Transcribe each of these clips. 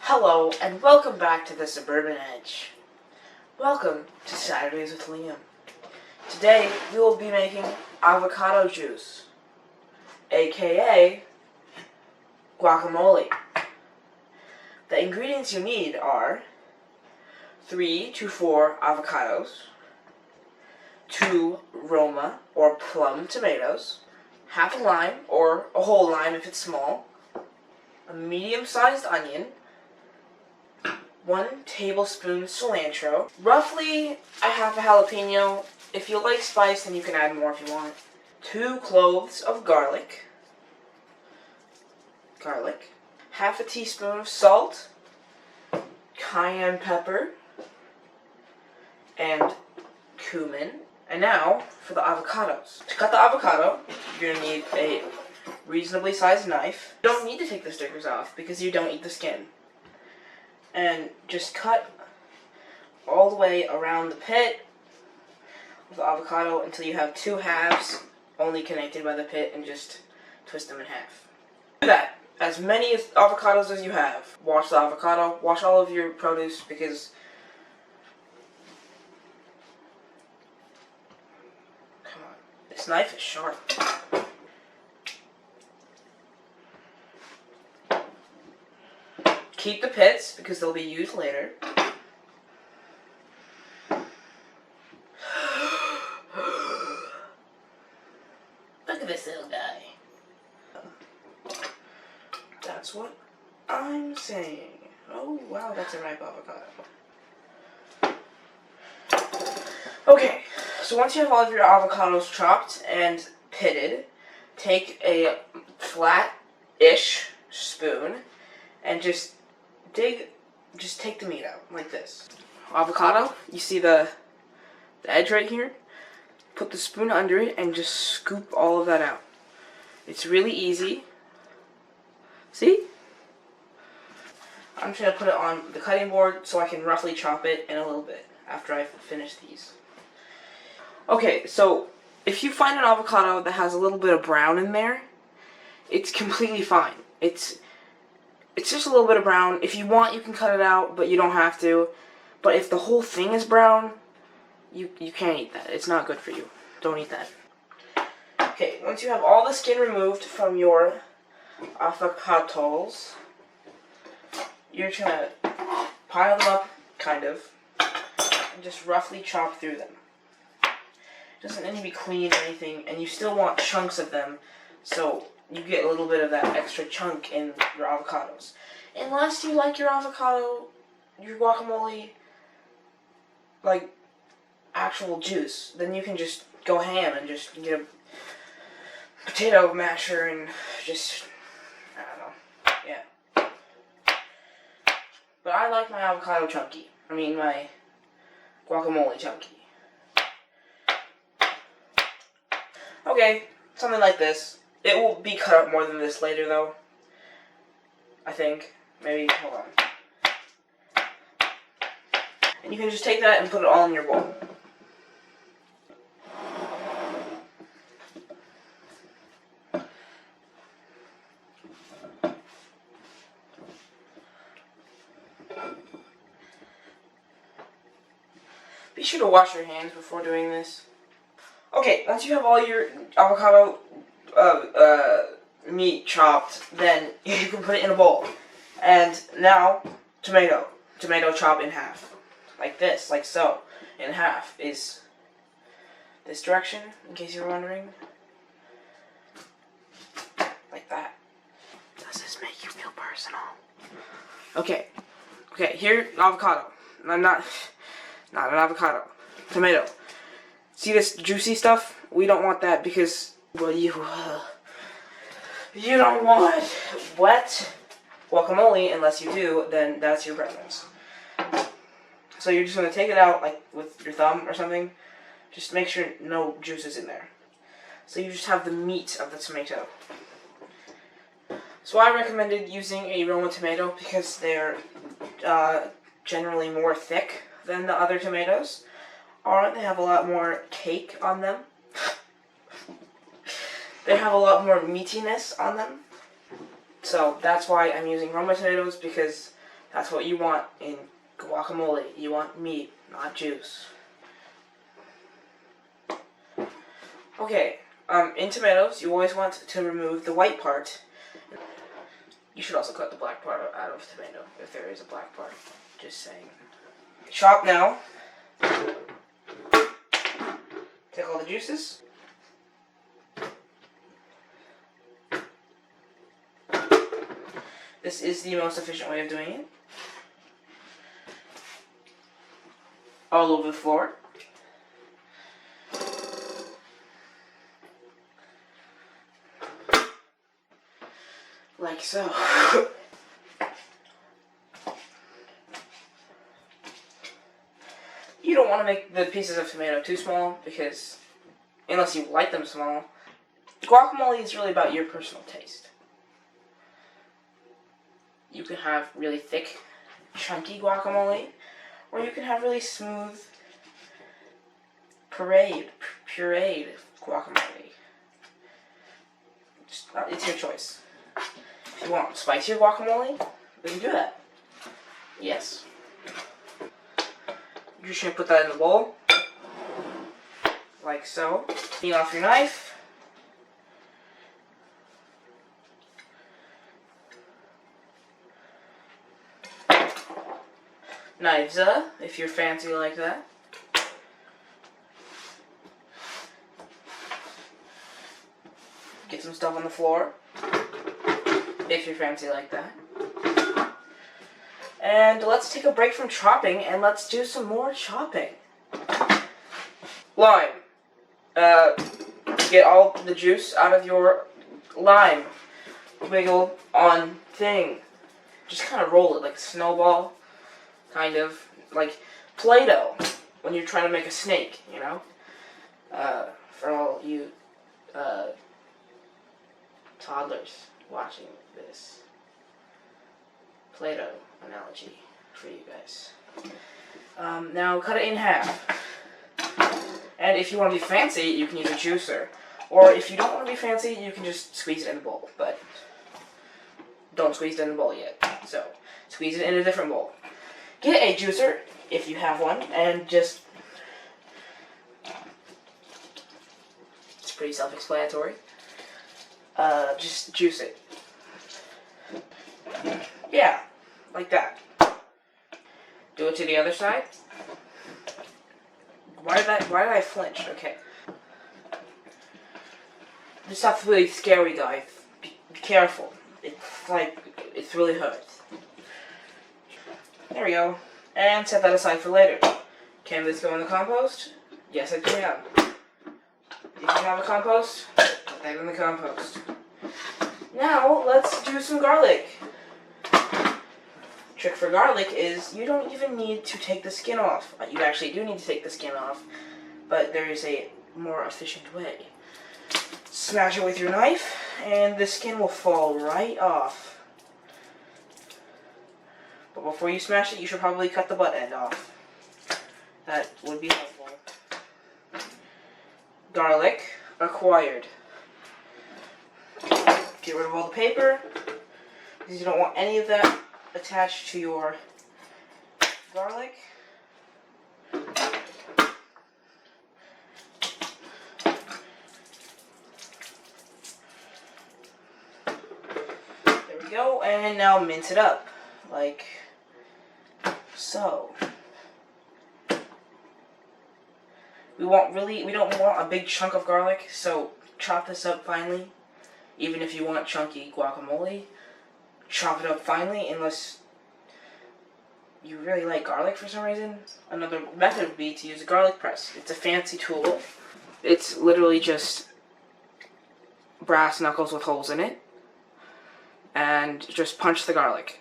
Hello, and welcome back to the Suburban Edge. Welcome to Saturdays with Liam. Today, we will be making avocado juice, aka guacamole. The ingredients you need are 3 to 4 avocados, 2 Roma or plum tomatoes, half a lime or a whole lime if it's small, a medium-sized onion, 1 tablespoon cilantro, roughly a half a jalapeno. If you like spice, then you can add more if you want. 2 cloves of garlic, half a teaspoon of salt, cayenne pepper, and cumin. And now for the avocados. To cut the avocado, you're going to need a reasonably sized knife. You don't need to take the stickers off because you don't eat the skin. And just cut all the way around the pit of the avocado until you have 2 halves only connected by the pit, and just twist them in half. Do that. As many avocados as you have. Wash the avocado. Wash all of your produce because come on. This knife is sharp. Keep the pits because they'll be used later. Look at this little guy. That's what I'm saying. Oh wow, that's a ripe avocado. Okay, so once you have all of your avocados chopped and pitted, take a flat-ish spoon and just take the meat out like this. Avocado, you see the edge right here? Put the spoon under it and just scoop all of that out. It's really easy. See? I'm just going to put it on the cutting board so I can roughly chop it in a little bit after I finish these. Okay, so if you find an avocado that has a little bit of brown in there, it's completely fine. It's just a little bit of brown. If you want, you can cut it out, but you don't have to. But if the whole thing is brown, you can't eat that. It's not good for you. Don't eat that. Okay, once you have all the skin removed from your avocados, you're just gonna pile them up, kind of, and just roughly chop through them. It doesn't need to be clean or anything, and you still want chunks of them, so you get a little bit of that extra chunk in your avocados. Unless you like your avocado, your guacamole, like actual juice, then you can just go ham and just get a potato masher and just, I don't know, yeah. But I like my avocado chunky. I mean my guacamole chunky. Okay, something like this. It will be cut up more than this later, though. I think. Maybe, hold on. And you can just take that and put it all in your bowl. Be sure to wash your hands before doing this. Okay, once you have all your avocado meat chopped, then you can put it in a bowl. And now, tomato chop in half. Like this, like so. In half is this direction, in case you're wondering. Like that. Does this make you feel personal? Okay. Okay, here, avocado. I'm not an avocado. Tomato. See this juicy stuff? We don't want that because, well, you don't want wet guacamole. Unless you do, then that's your preference. So you're just going to take it out like with your thumb or something. Just make sure no juice is in there. So you just have the meat of the tomato. So I recommended using a Roma tomato because they're generally more thick than the other tomatoes. They have a lot more cake on them. They have a lot more meatiness on them. So that's why I'm using Roma tomatoes, because That's what you want in guacamole. You want meat, not juice. Okay, in tomatoes, you always want to remove the white part. You should also cut the black part out of tomato, if there is a black part. Just saying. Chop now. Take all the juices. This is the most efficient way of doing it. All over the floor. Like so. You don't want to make the pieces of tomato too small because, unless you like them small, guacamole is really about your personal taste. You can have really thick, chunky guacamole, or you can have really smooth, pureed guacamole. It's your choice. If you want spicier guacamole, we can do that. Yes. You're just going to put that in the bowl, like so. Clean off your knife. Knives if you're fancy like that. Get some stuff on the floor, if you're fancy like that. And let's take a break from chopping and let's do some more chopping. Lime. Get all the juice out of your lime. Wiggle on thing. Just kind of roll it like a snowball. Kind of like Play-Doh when you're trying to make a snake, you know? For all you toddlers watching this. Play-Doh analogy for you guys. Now cut it in half. And if you want to be fancy, you can use a juicer. Or if you don't want to be fancy, you can just squeeze it in a bowl. But don't squeeze it in the bowl yet. So, squeeze it in a different bowl. Get a juicer, if you have one, and just... It's pretty self-explanatory. Just juice it. Yeah, like that. Do it to the other side. Why did I flinch? Okay. This stuff's really scary, guys. Be careful. It's really hurts. There we go. And set that aside for later. Can this go in the compost? Yes, it can. If you have a compost, put that in the compost. Now, let's do some garlic. Trick for garlic is you don't even need to take the skin off. You actually do need to take the skin off, but there is a more efficient way. Smash it with your knife, and the skin will fall right off. But before you smash it, you should probably cut the butt end off. That would be helpful. Garlic acquired. Get rid of all the paper, because you don't want any of that attached to your garlic. There we go, and now mince it up, like so. We don't want a big chunk of garlic, so chop this up finely. Even if you want chunky guacamole, chop it up finely, unless you really like garlic for some reason. Another method would be to use a garlic press. It's a fancy tool. It's literally just brass knuckles with holes in it. And just punch the garlic.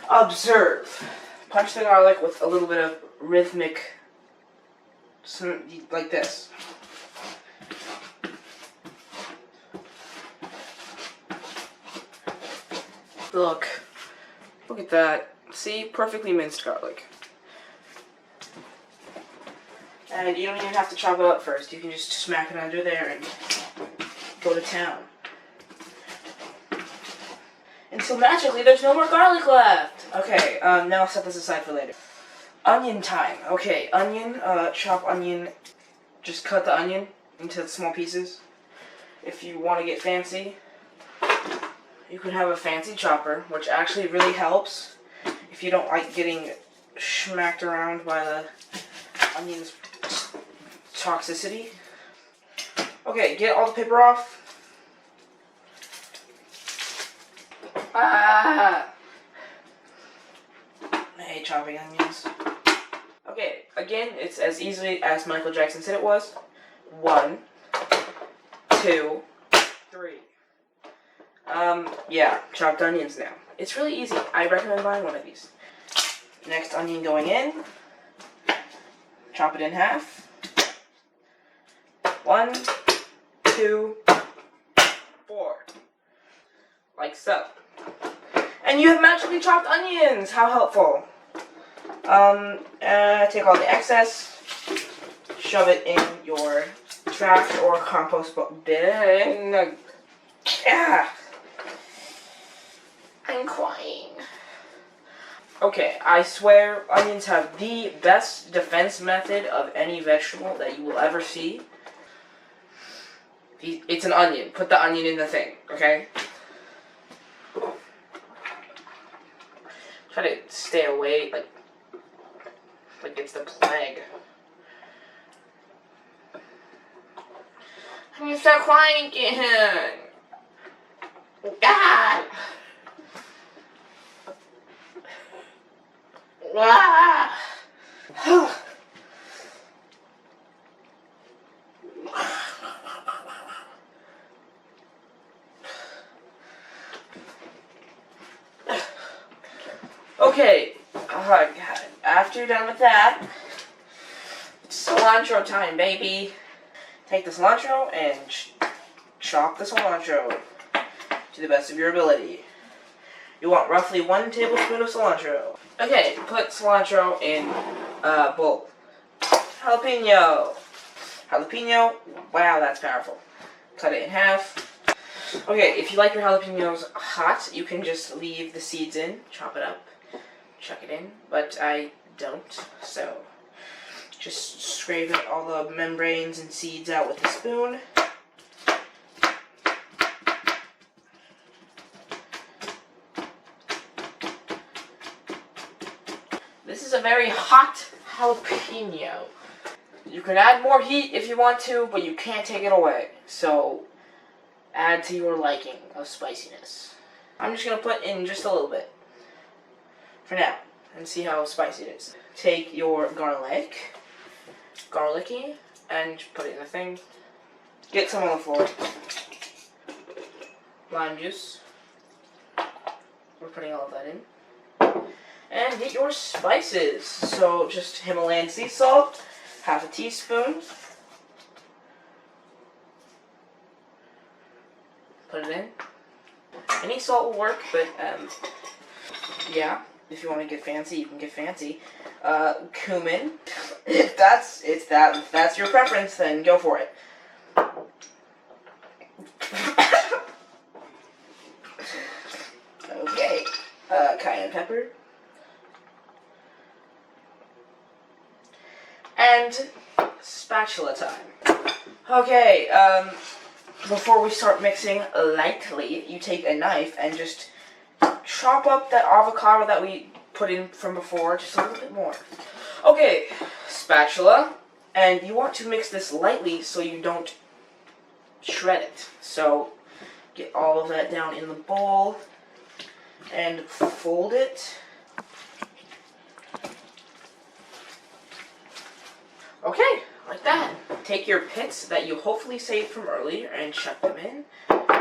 Observe. Punch the garlic with a little bit of rhythmic, like this. Look at that. See? Perfectly minced garlic. And you don't even have to chop it up first. You can just smack it under there and go to town. Until magically there's no more garlic left. Okay, now set this aside for later. Onion time. Okay, onion, chop onion. Just cut the onion into small pieces. If you want to get fancy, you can have a fancy chopper, which actually really helps if you don't like getting smacked around by the onion's toxicity. Okay, get all the paper off. I hate chopping onions. Okay, again, it's as easily as Michael Jackson said it was. 1, 2, 3. Yeah, chopped onions now. It's really easy. I recommend buying one of these. Next onion going in. Chop it in half. 1, 2, 4. Like so. And you have magically chopped onions! How helpful. Take all the excess, shove it in your trash or compost bin. I'm crying. Okay, I swear onions have the best defense method of any vegetable that you will ever see. It's an onion. Put the onion in the thing, okay? Try to stay away, like it's the plague. I'm gonna start crying again. God. Ah. Okay, God. After you're done with that, it's cilantro time, baby. Take the cilantro and chop the cilantro to the best of your ability. You want roughly 1 tablespoon of cilantro. Okay, put cilantro in a bowl. Jalapeno. Jalapeno, wow, that's powerful. Cut it in half. Okay, if you like your jalapenos hot, you can just leave the seeds in, chop it up, chuck it in, but I don't, so just scrape all the membranes and seeds out with a spoon. This is a very hot jalapeno. You can add more heat if you want to, but you can't take it away. So, add to your liking of spiciness. I'm just going to put in just a little bit for now and see how spicy it is. Take your garlicky, and put it in the thing. Get some on the floor. Lime juice. We're putting all of that in. And get your spices. So just Himalayan sea salt, half a teaspoon. Put it in. Any salt will work, but yeah, if you want to get fancy, you can get fancy. Cumin. If that's your preference, then go for it. Okay. Cayenne pepper. And spatula time. Okay, before we start mixing lightly, you take a knife and just chop up that avocado that we put in from before, just a little bit more. Okay, spatula, and you want to mix this lightly so you don't shred it. So, get all of that down in the bowl and fold it. Okay, like that. Take your pits that you hopefully saved from earlier and chuck them in.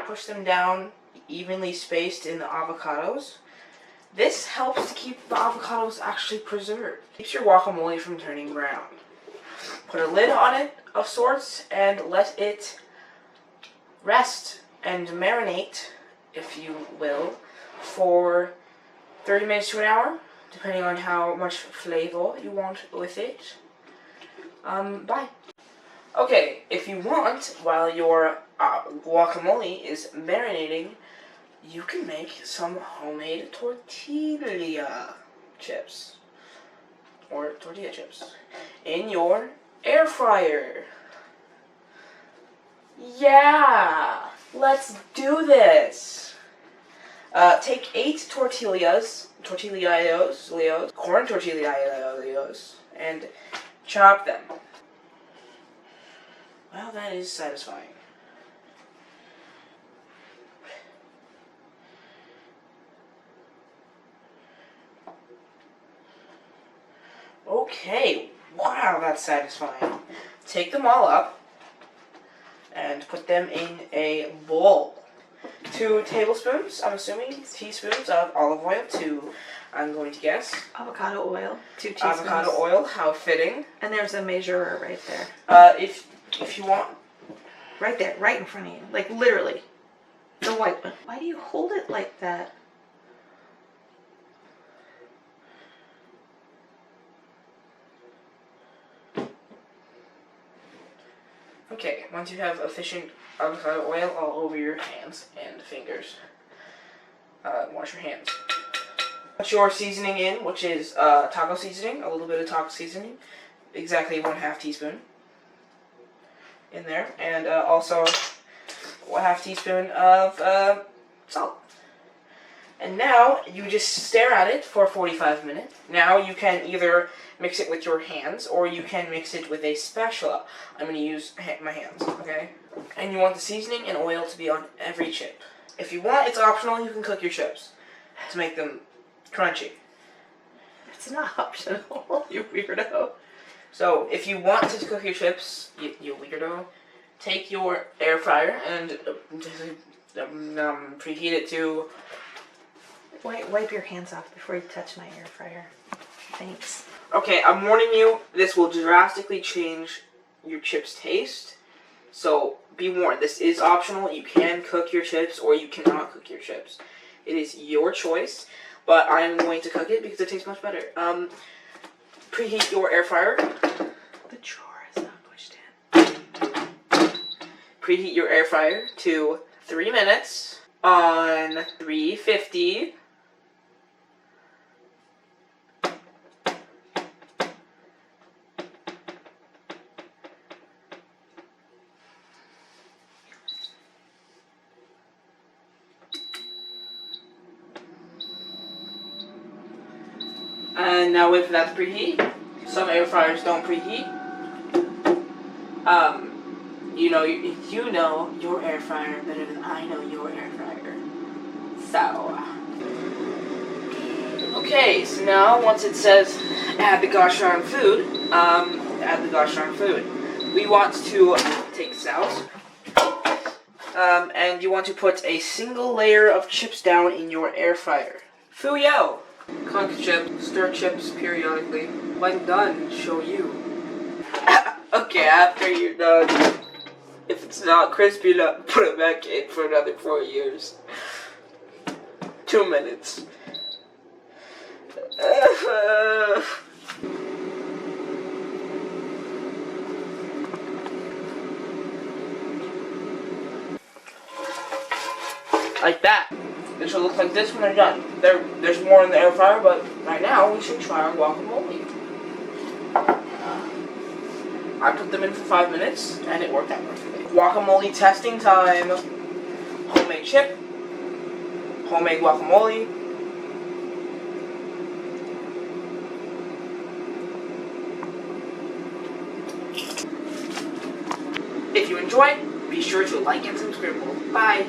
Push them down evenly spaced in the avocados. This helps to keep the avocados actually preserved. Keeps your guacamole from turning brown. Put a lid on it of sorts and let it rest and marinate, if you will, for 30 minutes to an hour, depending on how much flavor you want with it. Bye. Okay, if you want, while your guacamole is marinating, you can make some homemade tortilla chips or tortilla chips in your air fryer. Yeah, let's do this. Take 8 tortillas, corn tortillas, and chop them. Well, that is satisfying. Okay, wow, that's satisfying. Take them all up and put them in a bowl. 2 tablespoons, I'm assuming, teaspoons of olive oil, 2, I'm going to guess. Avocado oil, 2 teaspoons. Avocado oil, how fitting. And there's a measurer right there. If you want. Right there, right in front of you. Like, literally. The white one. Why do you hold it like that? Okay, once you have efficient avocado oil all over your hands and fingers, wash your hands. Put your seasoning in, which is taco seasoning, a little bit of taco seasoning, exactly 1/2 teaspoon in there, and also 1/2 teaspoon of salt. And now you just stare at it for 45 minutes. Now you can either mix it with your hands or you can mix it with a spatula. I'm going to use my hands, okay? And you want the seasoning and oil to be on every chip. If you want, it's optional, you can cook your chips to make them crunchy. It's not optional, you weirdo. So if you want to cook your chips, you weirdo, take your air fryer and preheat it to... Wipe your hands off before you touch my air fryer. Thanks. Okay, I'm warning you, this will drastically change your chips' taste. So be warned, this is optional. You can cook your chips or you cannot cook your chips. It is your choice, but I'm going to cook it because it tastes much better. Preheat your air fryer. The drawer is not pushed in. Preheat your air fryer to 3 minutes on 350. And now wait for that to preheat. Some air fryers don't preheat. You know your air fryer better than I know your air fryer. So, okay, so now once it says add the gosh darn food, add the gosh darn food. We want to take this out. And you want to put a single layer of chips down in your air fryer. Fuyo! Conk chip, stir chips periodically. When done, show you. Okay, after you're done, if it's not crispy enough, put it back in for another 4 years. 2 minutes. Like that. It should look like this when they're done. There's more in the air fryer, but right now we should try our guacamole. I put them in for 5 minutes, and it worked out perfectly. Guacamole testing time. Homemade chip. Homemade guacamole. If you enjoyed, be sure to like and subscribe. Bye.